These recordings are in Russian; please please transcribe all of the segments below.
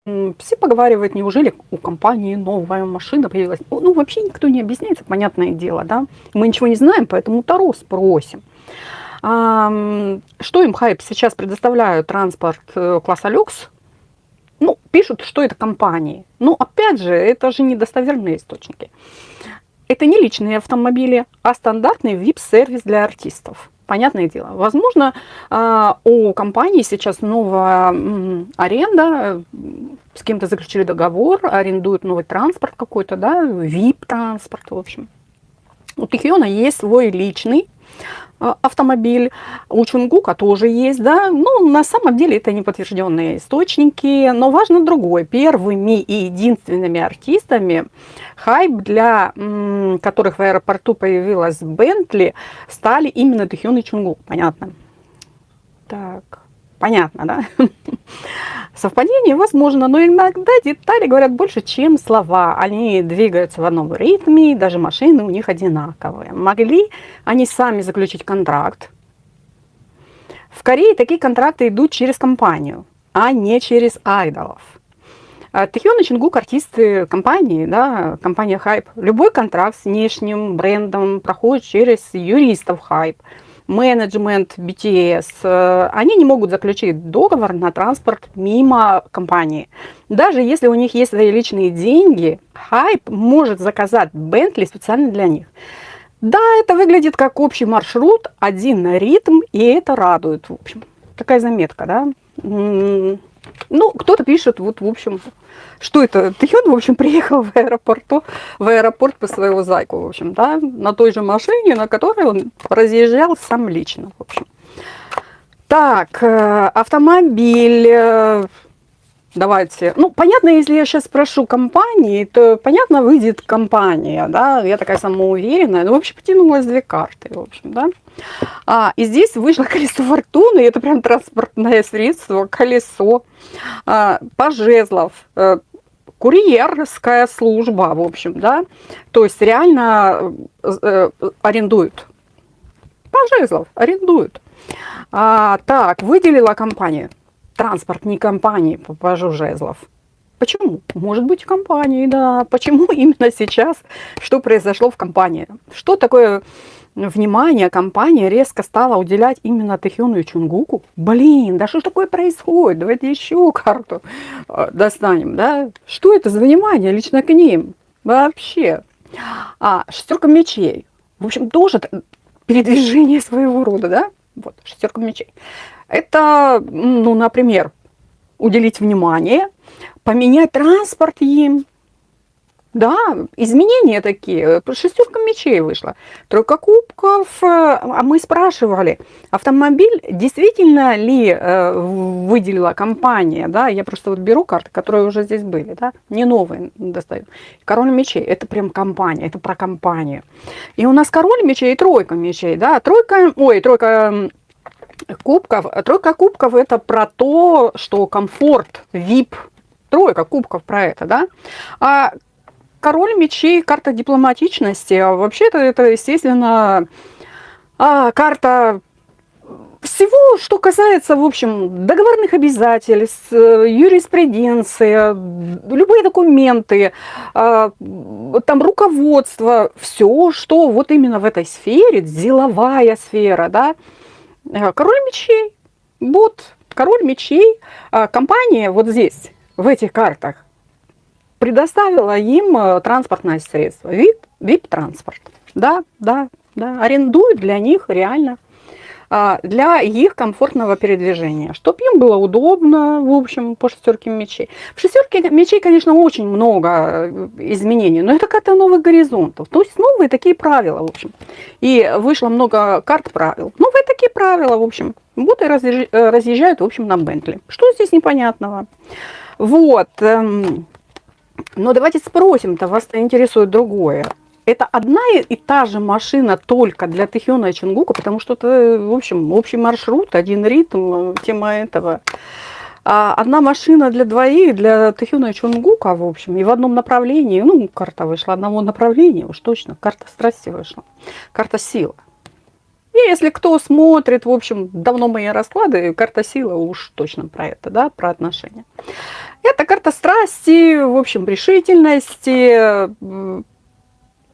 Все поговаривают, неужели у компании новая машина появилась? Ну, вообще никто не объясняется, понятное дело, да. Мы ничего не знаем, поэтому Таро спросим. Что им Хайп сейчас предоставляют транспорт класса люкс? Ну, пишут, что это компании. Но опять же, это же недостоверные источники. Это не личные автомобили, а стандартный VIP-сервис для артистов. Понятное дело. Возможно, у компании сейчас новая аренда, с кем-то заключили договор, арендуют новый транспорт какой-то, да, VIP-транспорт, в общем. У Тэхёна есть свой личный автомобиль, у Чунгука тоже есть, да, но на самом деле это не подтвержденные источники, но важно другое. Первыми и единственными артистами Хайп, для которых в аэропорту появилась Бентли, стали именно Тэхён и Чунгук, понятно? Так, понятно, да? Совпадение возможно, но иногда детали говорят больше, чем слова. Они двигаются в одном ритме, и даже машины у них одинаковые. Могли они сами заключить контракт? В Корее такие контракты идут через компанию, а не через айдолов. Тэхён и Чунгук артисты компании, да, компания Hype. Любой контракт с внешним брендом проходит через юристов Hype. Менеджмент BTS, они не могут заключить договор на транспорт мимо компании. Даже если у них есть свои личные деньги, Hype может заказать Bentley специально для них. Да, это выглядит как общий маршрут, один ритм, и это радует, в общем. Такая заметка, да. Ну, кто-то пишет, вот, в общем, что это? Тэхён, в общем, приехал в аэропорт по своего зайку, в общем, да, на той же машине, на которой он разъезжал сам лично, в общем. Так, автомобиль, давайте, ну, понятно, если я сейчас спрошу компании, то, понятно, выйдет компания, да, я такая самоуверенная, ну, вообще потянулась две карты, в общем, да. И здесь вышло колесо фортуны, это прям транспортное средство, колесо, Пожезлов, курьерская служба, в общем, да, то есть реально арендуют. Пожезлов арендуют. Так, выделила компания. Транспорт не компании по Пожезлов. Почему? Может быть, в компании, да. Почему именно сейчас? Что произошло в компании? Что такое внимание компания резко стала уделять именно Тэхёну и Чунгуку? Блин, да что ж такое происходит? Давайте еще карту достанем, да? Что это за внимание лично к ним? Вообще. Шестерка мечей. В общем, тоже передвижение своего рода, да? Вот, шестерка мечей. Это, ну, например, уделить внимание, поменять транспорт им. Да, изменения такие. Шестерка мечей вышла. Тройка кубков. А мы спрашивали, автомобиль действительно ли выделила компания? Да, я просто вот беру карты, которые уже здесь были, да, не новые достаю. Король мечей, это прям компания, это про компанию. И у нас король мечей и тройка мечей, да, тройка кубков. Тройка кубков это про то, что комфорт, VIP. Тройка кубков про это, да. Король мечей, карта дипломатичности. Вообще-то это, естественно, карта всего, что касается, в общем, договорных обязательств, юриспруденции, любые документы, там руководство, все, что вот именно в этой сфере, деловая сфера, да. Король мечей, вот, король мечей, компания вот здесь, в этих картах, предоставила им транспортное средство, VIP-транспорт. Да, арендуют для них реально, для их комфортного передвижения, чтобы им было удобно, в общем, по шестерке мечей. В шестерке мечей, конечно, очень много изменений, но это карта новых горизонтов, то есть новые такие правила, в общем. И вышло много карт правил. Новые такие правила, в общем, вот и разъезжают, в общем, на Бентли. Что здесь непонятного? Вот. Но давайте спросим-то, вас интересует другое. Это одна и та же машина только для Тэхёна и Чунгука, потому что это, в общем, общий маршрут, один ритм, тема этого. Одна машина для двоих, для Тэхёна и Чунгука, в общем, и в одном направлении. Ну, карта вышла одного направления, уж точно, карта страсти вышла, карта силы. И если кто смотрит, в общем, давно мои расклады, карта силы уж точно про это, да, про отношения. Это карта страсти, в общем, решительности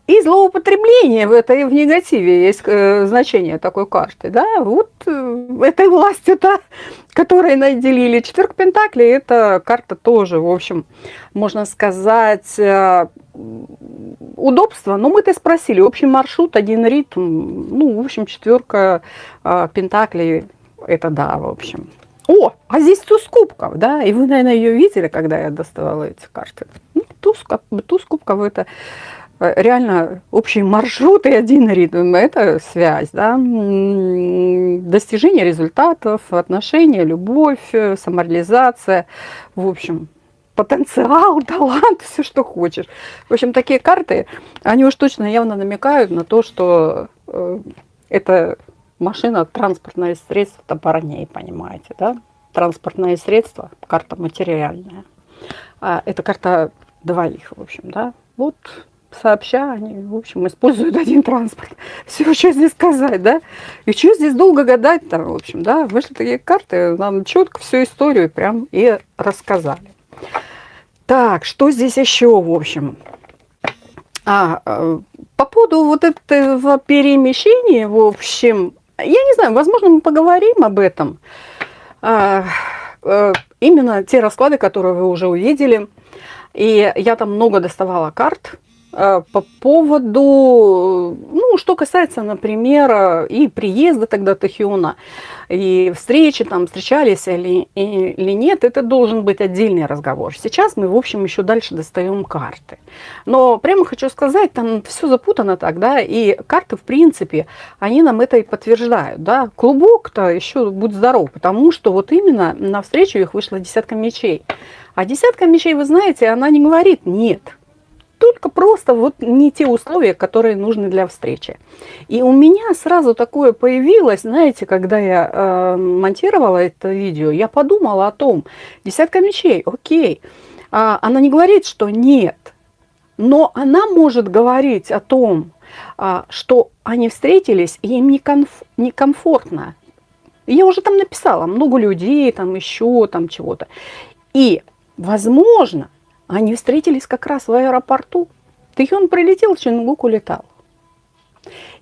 и злоупотребления в этой в негативе есть значение такой карты, да. Вот этой властью-то, которой наделили. Четверка пентаклей, это карта тоже, в общем, можно сказать, удобство. Но мы-то спросили, общий маршрут, один ритм, ну, в общем, четверка пентаклей, это да, в общем. О, а здесь туз кубков, да, и вы, наверное, ее видели, когда я доставала эти карты. Ну, туз кубков это реально общий маршрут и один ритм, это связь, да, достижение результатов, отношения, любовь, самореализация, в общем, потенциал, талант, все, что хочешь. В общем, такие карты, они уж точно явно намекают на то, что это машина, транспортное средство парней, понимаете, да? Транспортное средство, карта материальная. Это карта двоих, в общем, да? Вот сообща они, в общем, используют один транспорт. Все, что здесь сказать, да? И что здесь долго гадать-то, в общем, да? Вышли такие карты, нам четко всю историю прям и рассказали. Так, что здесь еще, в общем? По поводу вот этого перемещения, в общем, я не знаю, возможно, мы поговорим об этом. Именно те расклады, которые вы уже увидели. И я там много доставала карт по поводу, ну, что касается, например, и приезда тогда Тахиона, и встречи, там, встречались или нет, это должен быть отдельный разговор. Сейчас мы, в общем, еще дальше достаем карты. Но прямо хочу сказать, там все запутано так, да, и карты, в принципе, они нам это и подтверждают, да. Клубок-то еще будь здоров, потому что вот именно на встречу их вышла десятка мечей. А десятка мечей, вы знаете, она не говорит «нет». Только просто вот не те условия, которые нужны для встречи. И у меня сразу такое появилось, знаете, когда я монтировала это видео, я подумала о том, десятка мечей, окей, она не говорит, что нет, но она может говорить о том, что они встретились, и им некомфортно. Я уже там написала, много людей, там еще там чего-то. И, возможно, они встретились как раз в аэропорту. Тахион прилетел, Чингук улетал.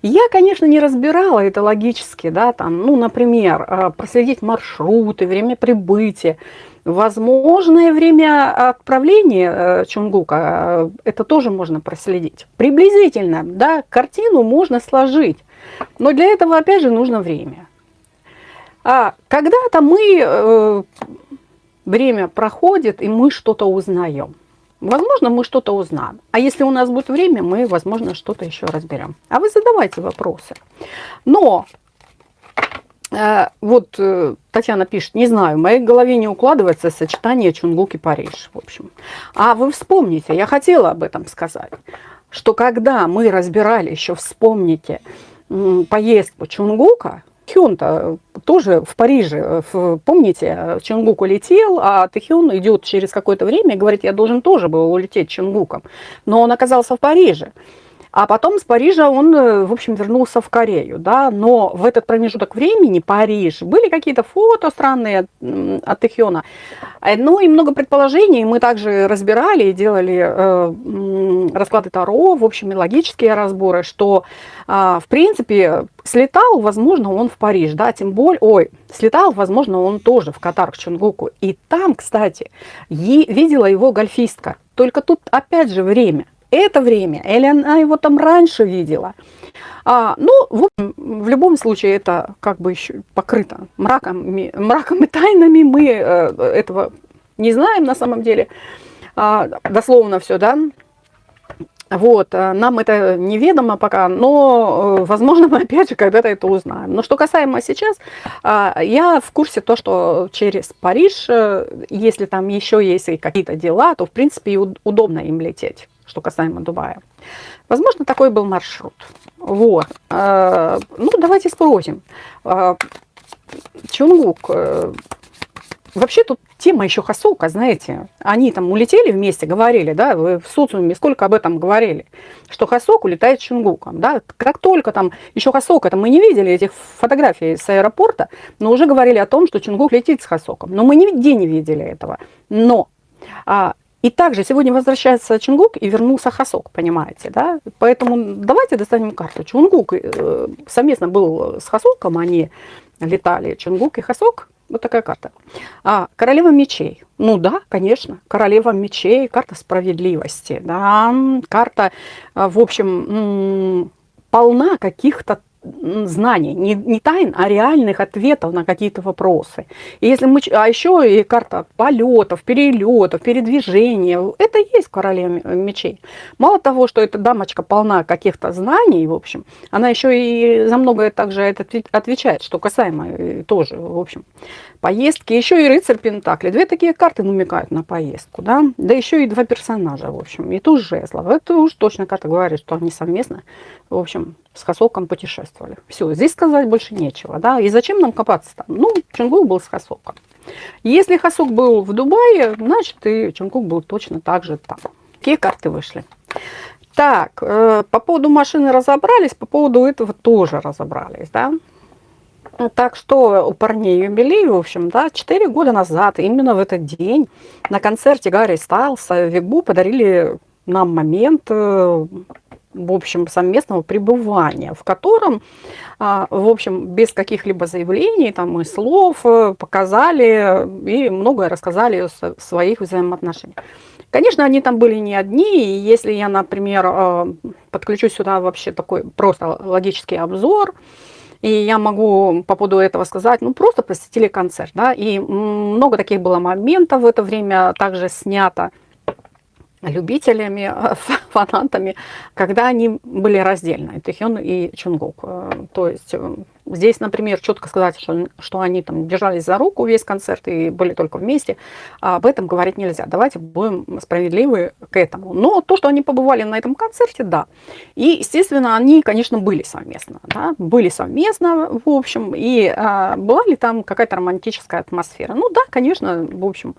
Я, конечно, не разбирала это логически, да, там, ну, например, проследить маршруты, время прибытия, возможное время отправления Чонгука, это тоже можно проследить. Приблизительно, да, картину можно сложить, но для этого, опять же, нужно время. Когда-то мы... Время проходит, и мы что-то узнаем. Возможно, мы что-то узнаем. А если у нас будет время, мы, возможно, что-то еще разберем. А вы задавайте вопросы. Но, вот Татьяна пишет, не знаю, в моей голове не укладывается сочетание Чонгук и Париж. В общем. А вы вспомните, я хотела об этом сказать, что когда мы разбирали, еще вспомните поездку Чонгука, Тахион-то тоже в Париже, помните, Чонгук улетел, а Тахион идет через какое-то время и говорит, я должен тоже был улететь Чонгуком. Но он оказался в Париже. А потом с Парижа он, в общем, вернулся в Корею, да, но в этот промежуток времени Париж, были какие-то фото странные от Тахиона, ну и много предположений, мы также разбирали и делали расклады Таро, в общем, и логические разборы, что, в принципе, слетал, возможно, он в Париж, да, тем более, слетал, возможно, он тоже в Катар, к Чонгуку, и там, кстати, видела его гольфистка, только тут, опять же, время. Это время, или она его там раньше видела. Ну, в любом случае, это как бы еще покрыто мраком и тайнами. Мы этого не знаем на самом деле. Дословно все, да. Вот, нам это неведомо пока, но, возможно, мы опять же когда-то это узнаем. Но что касаемо сейчас, я в курсе то, что через Париж, если там еще есть какие-то дела, то, в принципе, удобно им лететь. Что касаемо Дубая. Возможно, такой был маршрут. Вот. Ну, давайте спросим. Чонгук, вообще тут тема еще Хосока, знаете, они там улетели вместе, говорили, да, вы в социуме сколько об этом говорили, что Хосок улетает с Чонгуком, да, как только там еще Хосока, там мы не видели этих фотографий с аэропорта, но уже говорили о том, что Чонгук летит с Хосоком, но мы нигде не видели этого, но и также сегодня возвращается Чонгук и вернулся Хосок, понимаете, да? Поэтому давайте достанем карту. Чонгук совместно был с Хосоком, они летали, Чонгук и Хосок. Вот такая карта. Королева мечей. Ну да, конечно, королева мечей, карта справедливости, да, карта, в общем, полна каких-то знаний, не тайн, а реальных ответов на какие-то вопросы. И если мы, а еще и карта полетов, перелетов, передвижения, это и есть королева мечей. Мало того, что эта дамочка полна каких-то знаний, в общем, она еще и за многое также отвечает, что касаемо тоже, в общем, поездки. Еще и рыцарь Пентакли. Две такие карты намекают на поездку, да, да еще и два персонажа, в общем, и туз жезлов. Это уж точно карта говорит, что они совместно, в общем, с Хосоком путешествовали. Все, здесь сказать больше нечего, да, и зачем нам копаться там? Ну, Чонгук был с Хосоком. Если Хосок был в Дубае, значит, и Чонгук был точно так же там. Какие карты вышли? Так, по поводу машины разобрались, по поводу этого тоже разобрались, да. Так что у парней юбилей, в общем, да, 4 года назад, именно в этот день, на концерте Гарри Стайлса в Вигбу подарили нам момент, в общем, совместного пребывания, в котором, в общем, без каких-либо заявлений там, и слов показали и многое рассказали о своих взаимоотношениях. Конечно, они там были не одни, и если я, например, подключу сюда вообще такой просто логический обзор, и я могу по поводу этого сказать, ну, просто посетили концерт, да, и много таких было моментов в это время также снято любителями, фанатами, когда они были раздельно, и Тэхён, и Чонгук. То есть здесь, например, четко сказать, что они там держались за руку весь концерт и были только вместе, об этом говорить нельзя. Давайте будем справедливы к этому. Но то, что они побывали на этом концерте, да. И, естественно, они, конечно, были совместно. Да? Были совместно, в общем, и была ли там какая-то романтическая атмосфера? Ну да, конечно, в общем,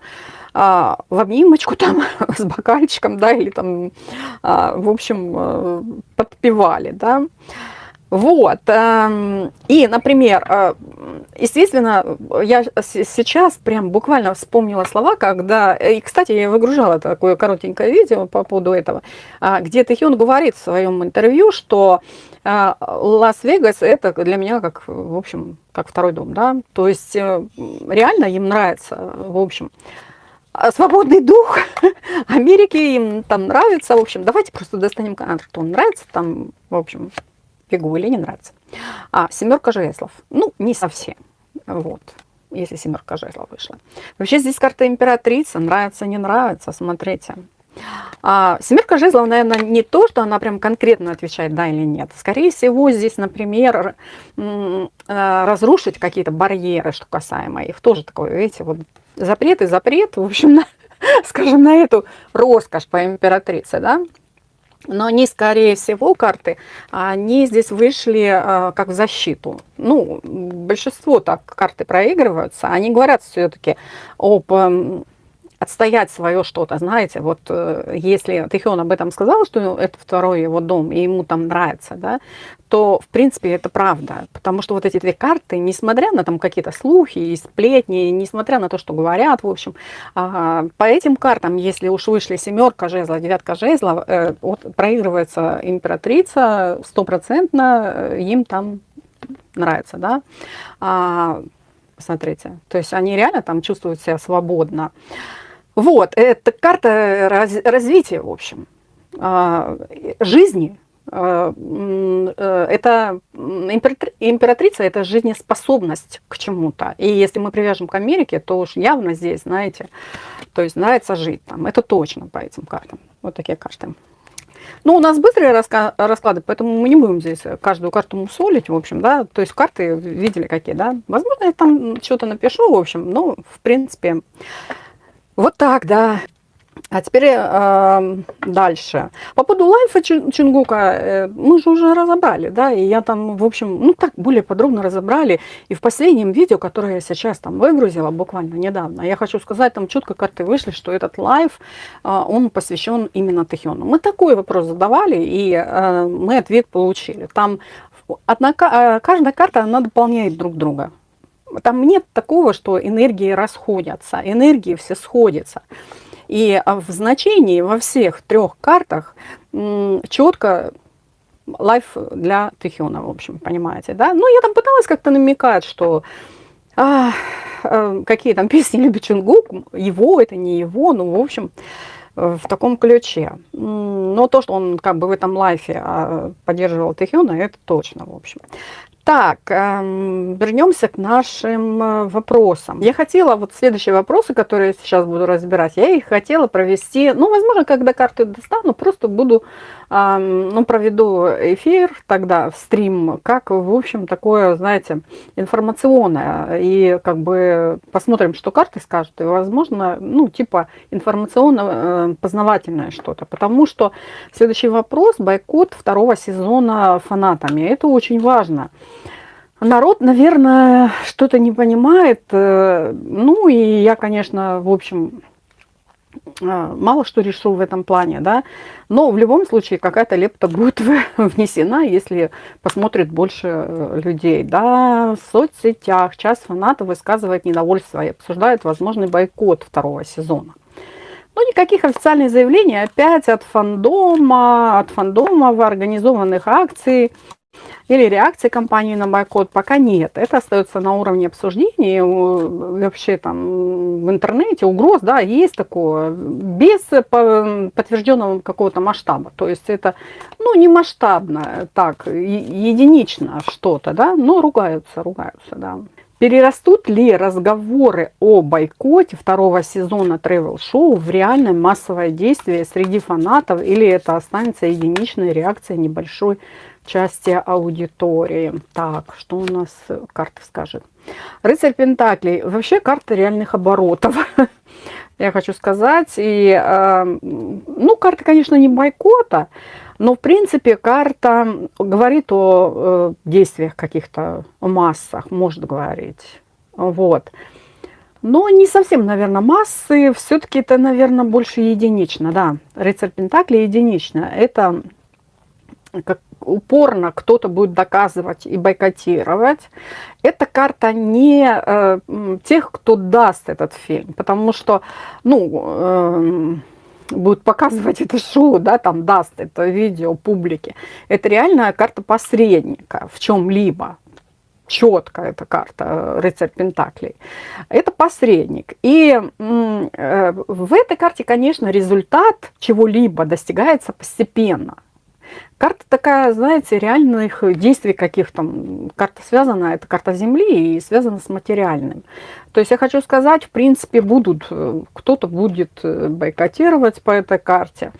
в обнимочку там с бокальчиком, да, или там, в общем, подпевали, да. Вот. И, например, естественно, я сейчас прям буквально вспомнила слова, когда... И, кстати, я выгружала такое коротенькое видео по поводу этого, где Тэхён говорит в своем интервью, что Лас-Вегас это для меня как, в общем, как второй дом, да. То есть реально им нравится, в общем, свободный дух Америки, им там нравится, в общем, давайте просто достанем карту, нравится там, в общем, Вигу или не нравится. Семерка жезлов, ну, не совсем, вот, если семерка жезлов вышла. Вообще здесь карта императрица, нравится, не нравится, смотрите. Семерка жезлов, наверное, не то, что она прям конкретно отвечает да или нет. Скорее всего, здесь, например, разрушить какие-то барьеры, что касаемо их, тоже такое, видите, вот запрет и запрет, в общем, скажем, на эту роскошь по императрице, да. Но они, скорее всего, карты, они здесь вышли как в защиту. Ну, большинство так карты проигрываются, они говорят все-таки об отстоять свое что-то, знаете, вот если Тэхён об этом сказал, что это второй его дом, и ему там нравится, да, то, в принципе, это правда, потому что вот эти две карты, несмотря на там какие-то слухи и сплетни, несмотря на то, что говорят, в общем, по этим картам, если уж вышли семерка жезлов, девятка жезлов, вот проигрывается императрица, стопроцентно им там нравится, да, смотрите, то есть они реально там чувствуют себя свободно. Вот, это карта развития, в общем, жизни. Это императрица, это жизнеспособность к чему-то. И если мы привяжем к Америке, то уж явно здесь, знаете, то есть нравится жить там. Это точно по этим картам. Вот такие карты. Ну, у нас быстрые расклады, поэтому мы не будем здесь каждую карту мусолить, в общем, да. То есть карты видели какие, да. Возможно, я там что-то напишу, в общем, но, в принципе... Вот так, да. А теперь дальше. По поводу лайфа Чингука мы же уже разобрали, да, и я там, в общем, ну так более подробно разобрали. И в последнем видео, которое я сейчас там выгрузила буквально недавно, я хочу сказать, там четко карты вышли, что этот лайф, он посвящен именно Тэхёну. Мы такой вопрос задавали, и мы ответ получили. Там каждая карта, она дополняет друг друга. Там нет такого, что энергии расходятся, энергии все сходятся. И в значении во всех трех картах четко лайф для Тэхёна, в общем, понимаете, да? Ну, я там пыталась как-то намекать, что какие там песни любит Чингук, его, это не его, ну, в общем, в таком ключе. Но то, что он как бы в этом лайфе поддерживал Тэхёна, это точно, в общем. Так, вернемся к нашим вопросам. Я хотела, вот следующие вопросы, которые я сейчас буду разбирать, я их хотела провести, ну, возможно, когда карты достану, просто буду, ну, проведу эфир тогда, в стрим, как, в общем, такое, знаете, информационное, и как бы посмотрим, что карты скажут, и, возможно, ну, типа информационно-познавательное что-то, потому что следующий вопрос, бойкот второго сезона фанатами, это очень важно. Народ, наверное, что-то не понимает. Ну, и я, конечно, в общем, мало что решу в этом плане, да. Но в любом случае какая-то лепта будет внесена, если посмотрит больше людей, да. В соцсетях часть фанатов высказывает недовольство и обсуждает возможный бойкот второго сезона. Но никаких официальных заявлений опять от фандома в организованных акций или реакции компании на бойкот пока нет. Это остается на уровне обсуждений, вообще там в интернете, угроз, да, есть такое, без подтвержденного какого-то масштаба. То есть это, ну, не масштабно, так, единично что-то, да, но ругаются, да. Перерастут ли разговоры о бойкоте второго сезона тревел-шоу в реальное массовое действие среди фанатов, или это останется единичной реакцией небольшой части аудитории? Так, что у нас карта скажет? Рыцарь Пентаклей. Вообще карта реальных оборотов. Я хочу сказать. И, ну, карта, конечно, не бойкота, но, в принципе, карта говорит о действиях каких-то, о массах, может говорить. Вот. Но не совсем, наверное, массы. Все-таки это, наверное, больше единично. Да, Рыцарь Пентаклей единично. Это как упорно кто-то будет доказывать и бойкотировать. Эта карта не тех, кто даст этот фильм, потому что, ну, будет показывать это шоу, да, там даст это видео публике. Это реальная карта посредника в чем-либо. Четко эта карта Рыцарь Пентаклей. Это посредник. И в этой карте, конечно, результат чего-либо достигается постепенно. Карта такая, знаете, реальных действий каких-то. Карта связана, это карта Земли и связана с материальным. То есть я хочу сказать, в принципе, кто-то будет бойкотировать по этой карте.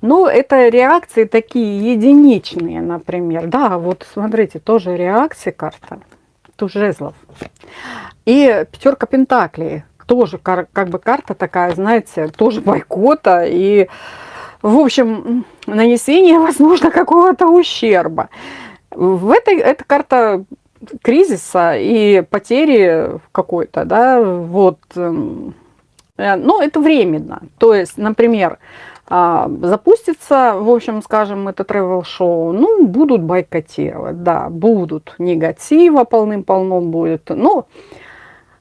Но это реакции такие единичные, например. Да, вот смотрите, тоже реакция карта. Туз жезлов. И пятерка пентаклей. Тоже как бы карта такая, знаете, тоже бойкота и, в общем, нанесение, возможно, какого-то ущерба. Это карта кризиса и потери какой-то, да, вот. Но это временно. То есть, например, запустится, в общем, скажем, это тревел-шоу, ну, будут бойкотировать, да, будут, негатива полным-полно будет, но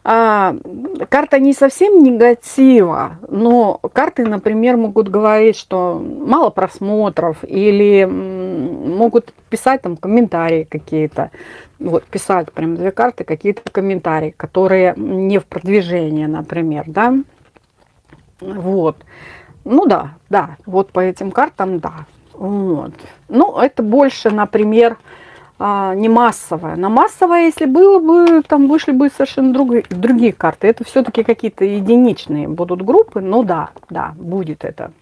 карта не совсем негатива, но карты, например, могут говорить, что мало просмотров, или могут писать там комментарии какие-то, вот, писать прям две карты, какие-то комментарии, которые не в продвижении, например, да, вот. Ну да, вот по этим картам, да. Вот. Ну, это больше, например, не массовое. На массовое, если было бы, там вышли бы совершенно другие карты. Это все-таки какие-то единичные будут группы, но да, будет это.